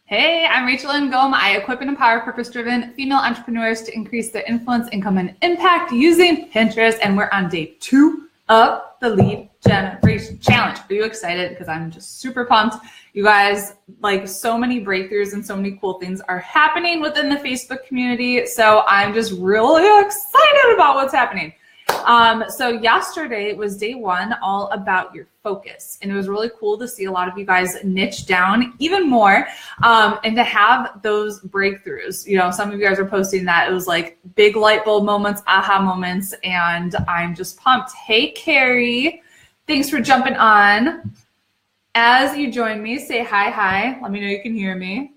Hey, I'm Rachel Ngom. I equip and empower purpose-driven female entrepreneurs to increase their influence, income, and impact using Pinterest. And we're on day 2 of the Lead Generation Challenge. Are you excited? Because I'm just super pumped. You guys, like, so many breakthroughs and so many cool things are happening within the Facebook community. So I'm just really excited about what's happening. So yesterday was day 1, all about your focus. And it was really cool to see a lot of you guys niche down even more, and to have those breakthroughs. You know, some of you guys are posting that it was like big light bulb moments, aha moments, and I'm just pumped. Hey, Carrie, thanks for jumping on. As you join me, say hi. Let me know you can hear me.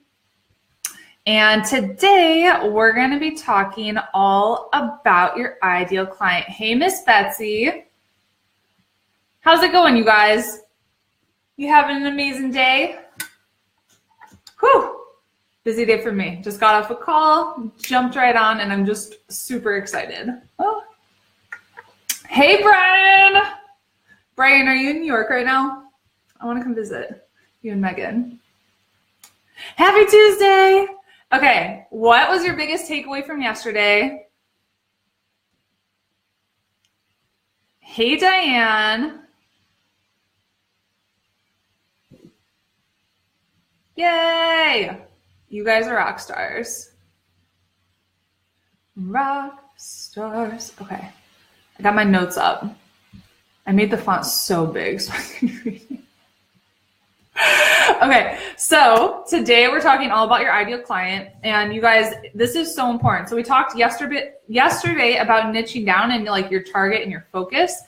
And today we're going to be talking all about your ideal client. Hey, Miss Betsy. How's it going, you guys? You having an amazing day? Whew. Busy day for me. Just got off a call, jumped right on, and I'm just super excited. Oh. Hey, Brian. Brian, are you in New York right now? I want to come visit you and Megan. Happy Tuesday. Okay, what was your biggest takeaway from yesterday? Hey, Diane. Yay! You guys are rock stars. Rock stars. Okay, I got my notes up. I made the font so big so I can read it. Okay, so today we're talking all about your ideal client, and you guys, this is so important. So we talked yesterday about niching down and like your target and your focus.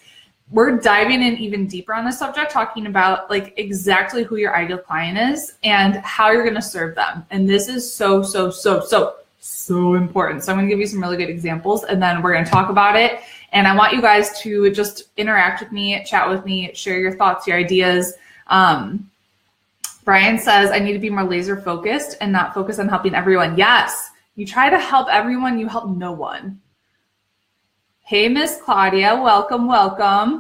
We're diving in even deeper on this subject, talking about like exactly who your ideal client is and how you're going to serve them. And this is so important. So I'm going to give you some really good examples, and then we're going to talk about it. And I want you guys to just interact with me, chat with me, share your thoughts, your ideas. Brian says, I need to be more laser focused and not focus on helping everyone. Yes, you try to help everyone, you help no one. Hey, Miss Claudia, welcome. All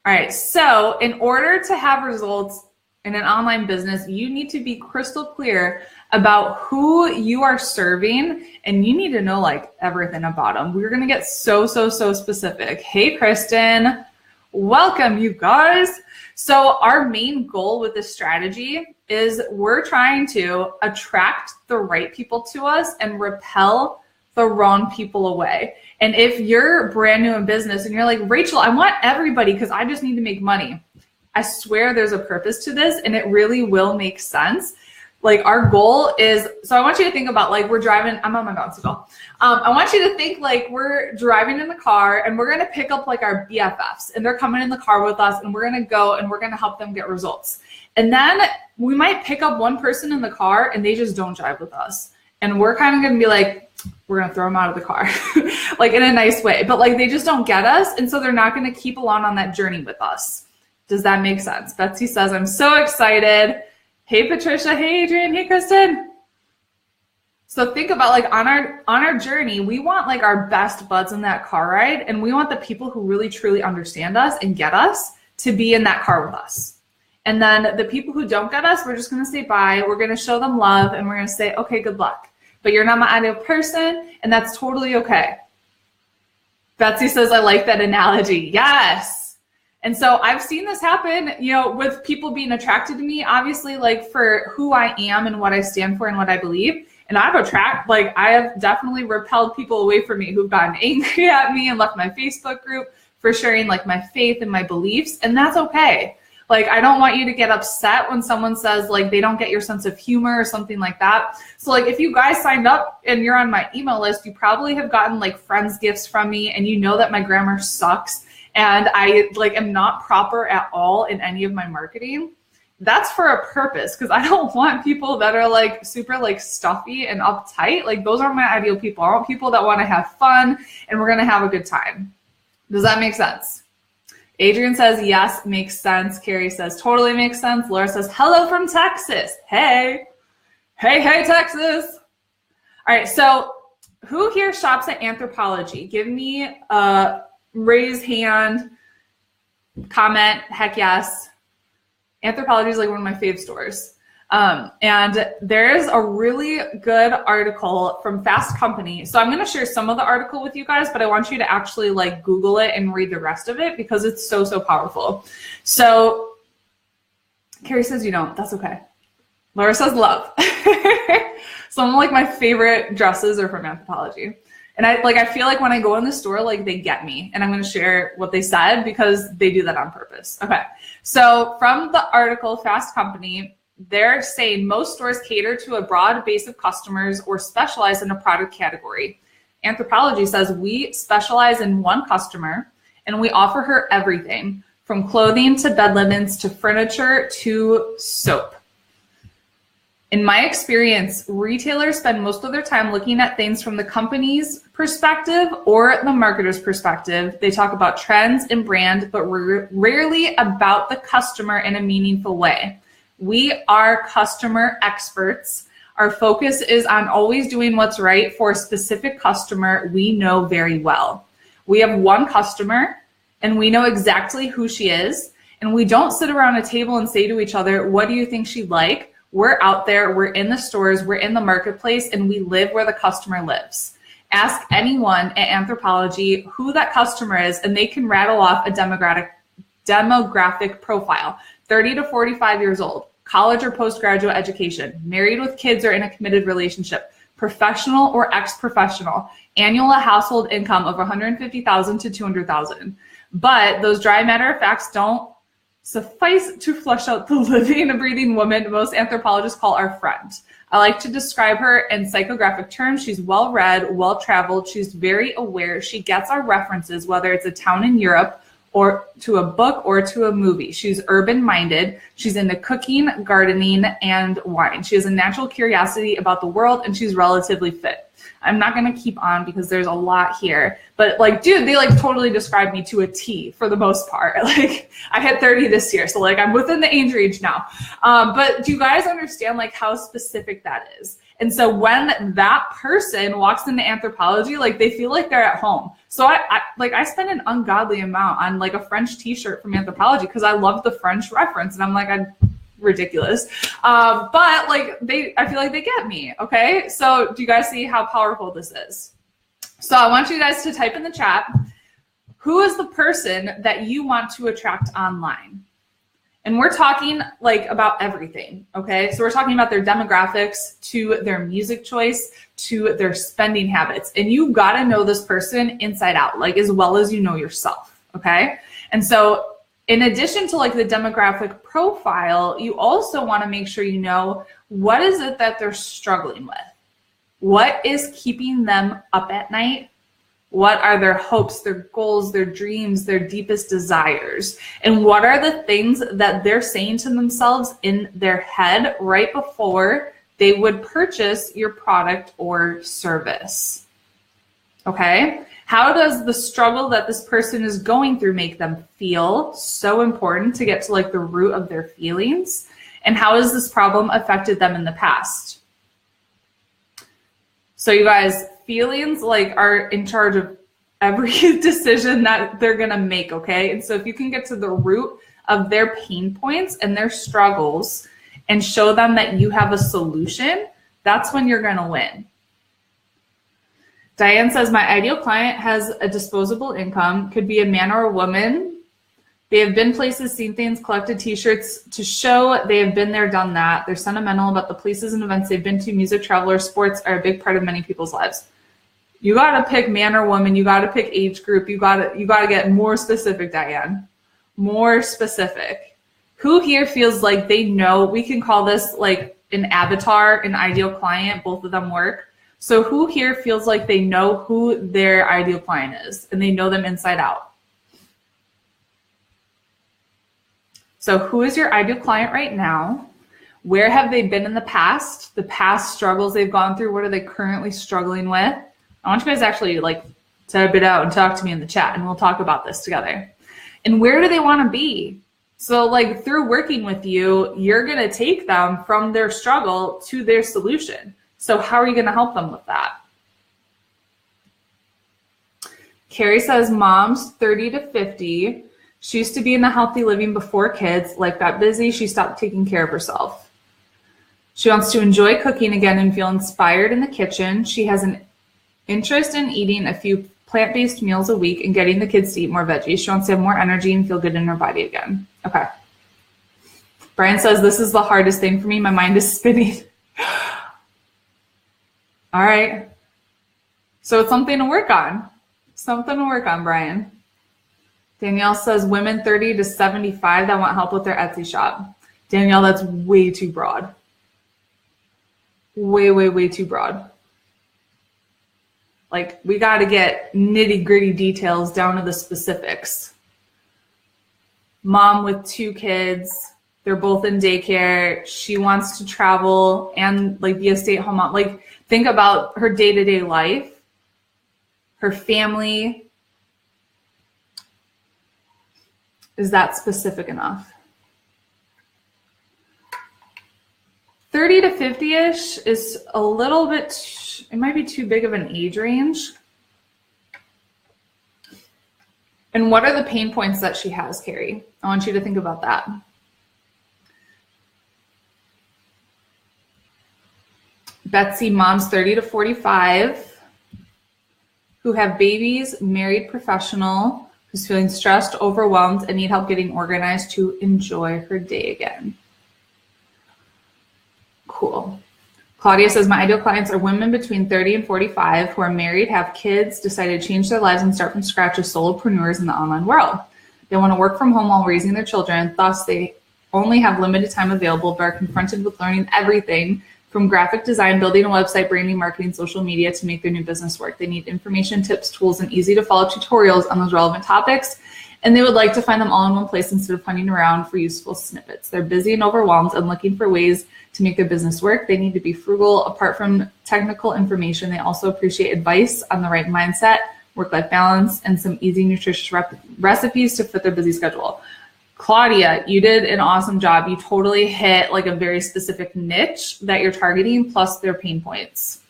right, so in order to have results in an online business, you need to be crystal clear about who you are serving, and you need to know like everything about them. We're gonna get so specific. Hey, Kristen, welcome, you guys. So our main goal with this strategy is we're trying to attract the right people to us and repel the wrong people away. And if you're brand new in business and you're like, Rachel, I want everybody because I just need to make money. I swear there's a purpose to this, and it really will make sense. Like our goal is, so I want you to think about like we're driving, I'm on my bicycle. I want you to think like we're driving in the car and we're going to pick up like our BFFs, and they're coming in the car with us, and we're going to go and we're going to help them get results. And then we might pick up one person in the car and they just don't drive with us. And we're kind of going to be like, we're going to throw them out of the car, like in a nice way, but like they just don't get us. And so they're not going to keep along on that journey with us. Does that make sense? Betsy says, I'm so excited. Hey, Patricia. Hey, Adrian. Hey, Kristen. So think about like on our journey, we want like our best buds in that car ride, and we want the people who really truly understand us and get us to be in that car with us. And then the people who don't get us, we're just going to say bye. We're going to show them love, and we're going to say, okay, good luck. But you're not my ideal person, and that's totally okay. Betsy says, I like that analogy. Yes. And so I've seen this happen, you know, with people being attracted to me, obviously, like for who I am and what I stand for and what I believe. And I have definitely repelled people away from me who've gotten angry at me and left my Facebook group for sharing like my faith and my beliefs. And that's okay. Like, I don't want you to get upset when someone says like they don't get your sense of humor or something like that. So like if you guys signed up and you're on my email list, you probably have gotten like friends gifts from me, and you know that my grammar sucks and I like am not proper at all in any of my marketing. That's for a purpose, because I don't want people that are like super like stuffy and uptight. Like those are my ideal people. I want people that want to have fun and we're going to have a good time. Does that make sense? Adrian says, yes, makes sense. Carrie says, totally makes sense. Laura says, hello from Texas. Hey, Texas. All right, so who here shops at Anthropologie? Give me a raise hand, comment, heck yes. Anthropologie is like one of my fave stores. And there's a really good article from Fast Company. So I'm going to share some of the article with you guys, but I want you to actually like Google it and read the rest of it because it's so, so powerful. So Carrie says you don't. That's okay. Laura says love. Some of like my favorite dresses are from Anthropologie. And I feel like when I go in the store, like they get me, and I'm going to share what they said because they do that on purpose. Okay. So from the article, Fast Company, they're saying most stores cater to a broad base of customers or specialize in a product category. Anthropologie says we specialize in one customer and we offer her everything from clothing to bed linens to furniture to soap. In my experience, retailers spend most of their time looking at things from the company's perspective or the marketer's perspective. They talk about trends and brand, but rarely about the customer in a meaningful way. We are customer experts. Our focus is on always doing what's right for a specific customer we know very well. We have one customer and we know exactly who she is. And we don't sit around a table and say to each other, what do you think she'd like? We're out there, we're in the stores, we're in the marketplace, and we live where the customer lives. Ask anyone at Anthropologie who that customer is, and they can rattle off a demographic profile. 30 to 45 years old, college or postgraduate education, married with kids or in a committed relationship, professional or ex-professional, annual household income of $150,000 to $200,000. But those dry matter of facts don't suffice to flesh out the living and breathing woman most anthropologists call our friend. I like to describe her in psychographic terms. She's well-read, well-traveled. She's very aware. She gets our references, whether it's a town in Europe or to a book or to a movie. She's urban-minded. She's into cooking, gardening, and wine. She has a natural curiosity about the world, and she's relatively fit. I'm not going to keep on because there's a lot here, but like, dude, they like totally describe me to a T for the most part. Like I hit 30 this year. So like I'm within the age range now. But do you guys understand like how specific that is? And so when that person walks into Anthropologie, like they feel like they're at home. So I spend an ungodly amount on like a French t-shirt from Anthropologie because I love the French reference. And I'm like, ridiculous. But like I feel like they get me. Okay. So do you guys see how powerful this is? So I want you guys to type in the chat, who is the person that you want to attract online? And we're talking like about everything. Okay. So we're talking about their demographics to their music choice, to their spending habits. And you got to know this person inside out, like as well as you know yourself. Okay. And so in addition to like the demographic profile, you also want to make sure you know what is it that they're struggling with? What is keeping them up at night? What are their hopes, their goals, their dreams, their deepest desires? And what are the things that they're saying to themselves in their head right before they would purchase your product or service? Okay? How does the struggle that this person is going through make them feel? So important to get to like the root of their feelings. And how has this problem affected them in the past? So you guys, feelings like are in charge of every decision that they're gonna make, okay? And so if you can get to the root of their pain points and their struggles and show them that you have a solution, that's when you're gonna win. Diane says, my ideal client has a disposable income, could be a man or a woman. They have been places, seen things, collected t-shirts to show they have been there, done that. They're sentimental about the places and events they've been to. Music, travel, or sports are a big part of many people's lives. You got to pick man or woman. You got to pick age group. You got to get more specific, Diane. More specific. Who here feels like they know, we can call this like an avatar, an ideal client, both of them work. So who here feels like they know who their ideal client is and they know them inside out? So who is your ideal client right now? Where have they been in the past struggles they've gone through? What are they currently struggling with? I want you guys actually like type it out and talk to me in the chat and we'll talk about this together. And where do they want to be? So like through working with you, you're going to take them from their struggle to their solution. So how are you going to help them with that? Carrie says moms 30 to 50 She used to be in the healthy living before kids. Life got busy. She stopped taking care of herself. She wants to enjoy cooking again and feel inspired in the kitchen. She has an interest in eating a few plant-based meals a week and getting the kids to eat more veggies. She wants to have more energy and feel good in her body again. Okay. Brian says, this is the hardest thing for me. My mind is spinning. All right. So it's something to work on. Something to work on, Brian. Danielle says, women 30 to 75 that want help with their Etsy shop. Danielle, that's way too broad. Way, way, way too broad. Like, we got to get nitty gritty details down to the specifics. Mom with 2 kids. They're both in daycare. She wants to travel and like be a stay-at-home mom. Like, think about her day-to-day life, her family. Is that specific enough? 30 to 50-ish is a little bit, it might be too big of an age range. And what are the pain points that she has, Carrie? I want you to think about that. Betsy, moms 30 to 45 who have babies, married professional, who's feeling stressed, overwhelmed, and need help getting organized to enjoy her day again. Cool. Claudia says, my ideal clients are women between 30 and 45 who are married, have kids, decided to change their lives and start from scratch as solopreneurs in the online world. They want to work from home while raising their children. Thus, they only have limited time available, but are confronted with learning everything from graphic design, building a website, branding, marketing, social media to make their new business work. They need information, tips, tools, and easy to follow tutorials on those relevant topics. And they would like to find them all in one place instead of hunting around for useful snippets. They're busy and overwhelmed and looking for ways to make their business work. They need to be frugal. Apart from technical information, they also appreciate advice on the right mindset, work-life balance, and some easy, nutritious recipes to fit their busy schedule. Claudia, you did an awesome job. You totally hit like a very specific niche that you're targeting, plus their pain points.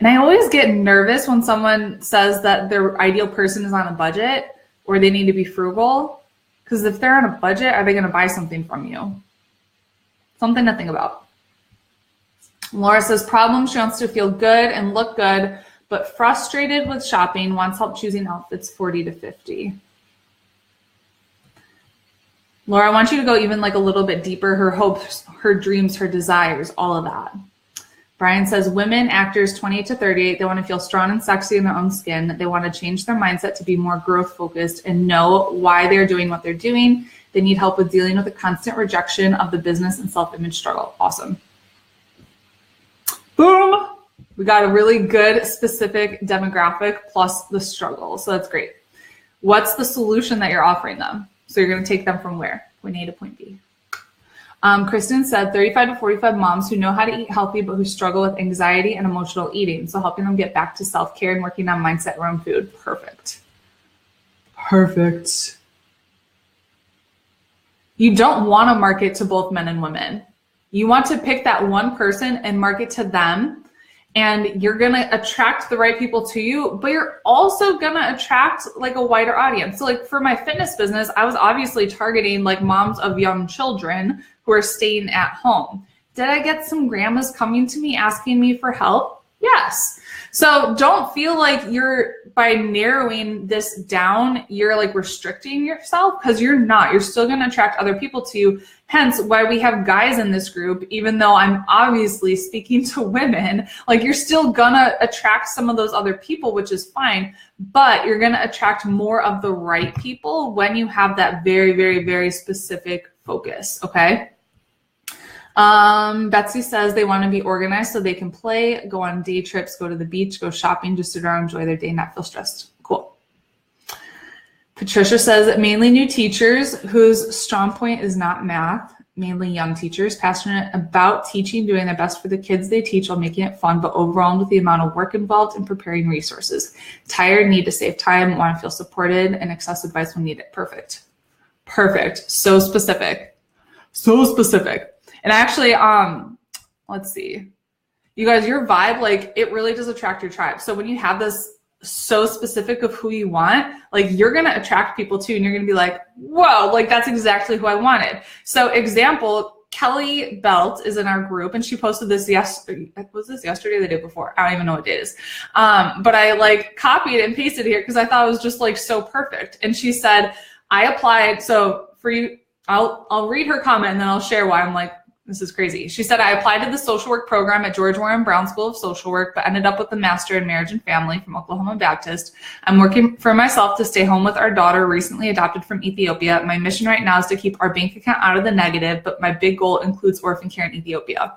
And I always get nervous when someone says that their ideal person is on a budget or they need to be frugal. Because if they're on a budget, are they going to buy something from you? Something to think about. Laura says, problem, she wants to feel good and look good, but frustrated with shopping, wants help choosing outfits 40 to 50. Laura, I want you to go even like a little bit deeper, her hopes, her dreams, her desires, all of that. Brian says, women, actors 28 to 38, they want to feel strong and sexy in their own skin. They want to change their mindset to be more growth focused and know why they're doing what they're doing. They need help with dealing with the constant rejection of the business and self-image struggle. Awesome. Boom. We got a really good specific demographic plus the struggle. So that's great. What's the solution that you're offering them? So you're going to take them from where? Point A to point B. Kristen said 35 to 45 moms who know how to eat healthy but who struggle with anxiety and emotional eating. So helping them get back to self-care and working on mindset around food. Perfect. Perfect. You don't want to market to both men and women. You want to pick that one person and market to them. And you're going to attract the right people to you, but you're also going to attract like a wider audience. So like for my fitness business, I was obviously targeting like moms of young children who are staying at home. Did I get some grandmas coming to me asking me for help? Yes. So don't feel like you're, by narrowing this down, you're like restricting yourself, because you're not. You're still going to attract other people to you. Hence why we have guys in this group, even though I'm obviously speaking to women, like you're still going to attract some of those other people, which is fine, but you're going to attract more of the right people when you have that very, very, very specific focus. Okay. Betsy says they want to be organized so they can play, go on day trips, go to the beach, go shopping, just sit around, enjoy their day, not feel stressed. Cool. Patricia says mainly new teachers whose strong point is not math, mainly young teachers, passionate about teaching, doing their best for the kids they teach while making it fun, but overwhelmed with the amount of work involved in preparing resources. Tired, need to save time, want to feel supported, and access advice when needed. Perfect. Perfect. So specific. So specific. And actually, let's see, you guys, your vibe, like it really does attract your tribe. So when you have this so specific of who you want, like you're going to attract people too. And you're going to be like, whoa, like that's exactly who I wanted. So example, Kelly Belt is in our group and she posted this yesterday. Was this yesterday or the day before? I don't even know what day it is. But I like copied and pasted here because I thought it was just like so perfect. And she said, I applied. So for you, I'll read her comment and then I'll share why I'm like, this is crazy. She said, I applied to the social work program at George Warren Brown School of Social Work, but ended up with a master in marriage and family from Oklahoma Baptist. I'm working for myself to stay home with our daughter, recently adopted from Ethiopia. My mission right now is to keep our bank account out of the negative, but my big goal includes orphan care in Ethiopia.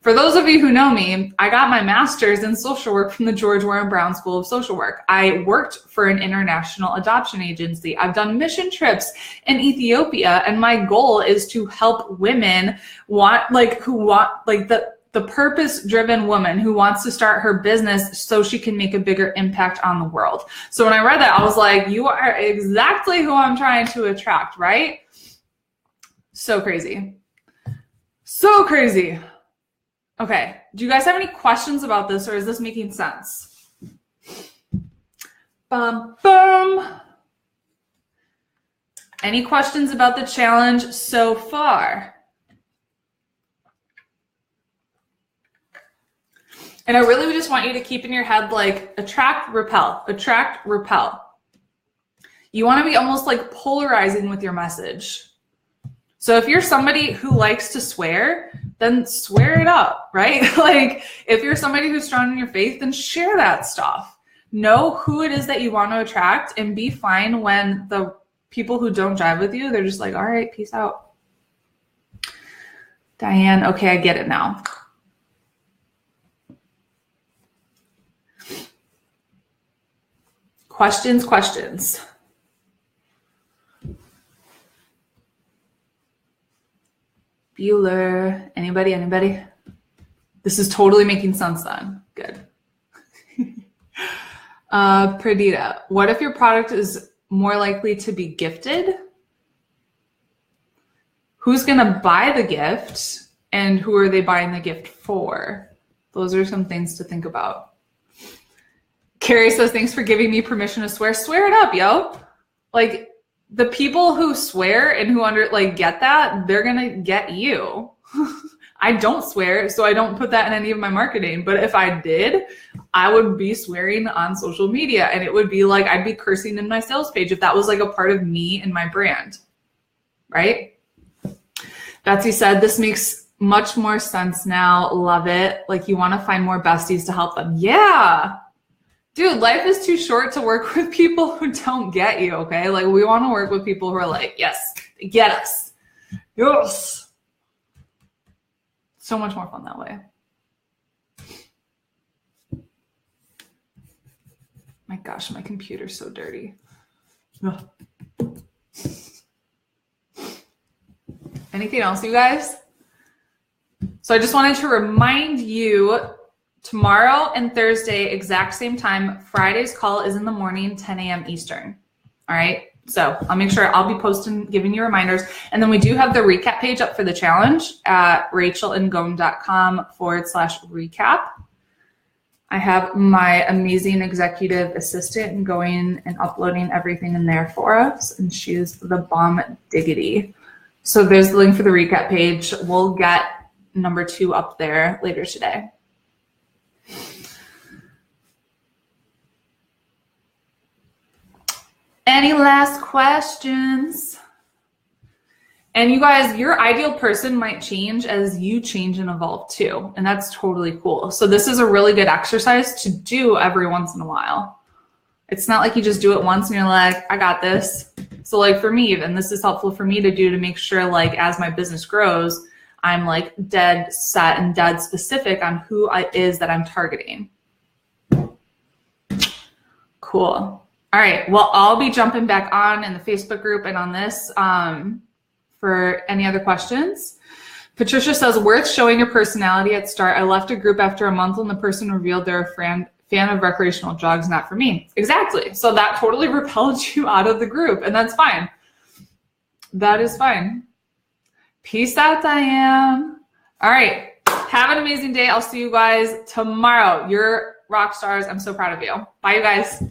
For those of you who know me, I got my master's in social work from the George Warren Brown School of Social Work. I worked for an international adoption agency. I've done mission trips in Ethiopia, and my goal is to help women the purpose-driven woman who wants to start her business so she can make a bigger impact on the world. So when I read that, I was like, you are exactly who I'm trying to attract, right? So crazy. So crazy. Okay, do you guys have any questions about this, or is this making sense? Bum, bum. Any questions about the challenge so far? And I really just want you to keep in your head, like, attract, repel, attract, repel. You want to be almost like polarizing with your message. So if you're somebody who likes to swear, then swear it up, right? Like if you're somebody who's strong in your faith, then share that stuff. Know who it is that you want to attract and be fine when the people who don't jive with you, they're just like, all right, peace out. Diane, okay, I get it now. Questions. Bueller, anybody? This is totally making sense then. Good. Perdita, what if your product is more likely to be gifted? Who's gonna buy the gift and who are they buying the gift for? Those are some things to think about. Carrie says, thanks for giving me permission to swear. Swear it up, yo. Like, the people who swear and who get that, they're going to get you. I don't swear, so I don't put that in any of my marketing. But if I did, I would be swearing on social media, and it would be like I'd be cursing in my sales page if that was like a part of me and my brand, right? Betsy said, this makes much more sense now. Love it. Like you want to find more besties to help them. Yeah. Dude, life is too short to work with people who don't get you, okay? Like, we want to work with people who are like, yes, they get us. Yes. So much more fun that way. My gosh, my computer's so dirty. Ugh. Anything else, you guys? So I just wanted to remind you, tomorrow and Thursday, exact same time. Friday's call is in the morning, 10 a.m. Eastern. All right. So I'll make sure I'll be posting, giving you reminders. And then we do have the recap page up for the challenge at rachelandgom.com/recap. I have my amazing executive assistant going and uploading everything in there for us. And she's the bomb diggity. So there's the link for the recap page. We'll get number 2 up there later today. Any last questions? And you guys, your ideal person might change as you change and evolve too. And that's totally cool. So this is a really good exercise to do every once in a while. It's not like you just do it once and you're like, I got this. So like for me, even this is helpful for me to do to make sure like as my business grows, I'm like dead set and dead specific on who it is that I'm targeting. Cool. All right, well, I'll be jumping back on in the Facebook group and on this for any other questions. Patricia says, worth showing your personality at start. I left a group after a month when the person revealed they're a fan of recreational drugs, not for me. Exactly. So that totally repelled you out of the group, and that's fine. That is fine. Peace out, Diane. All right, have an amazing day. I'll see you guys tomorrow. Your rock stars. I'm so proud of you. Bye, you guys.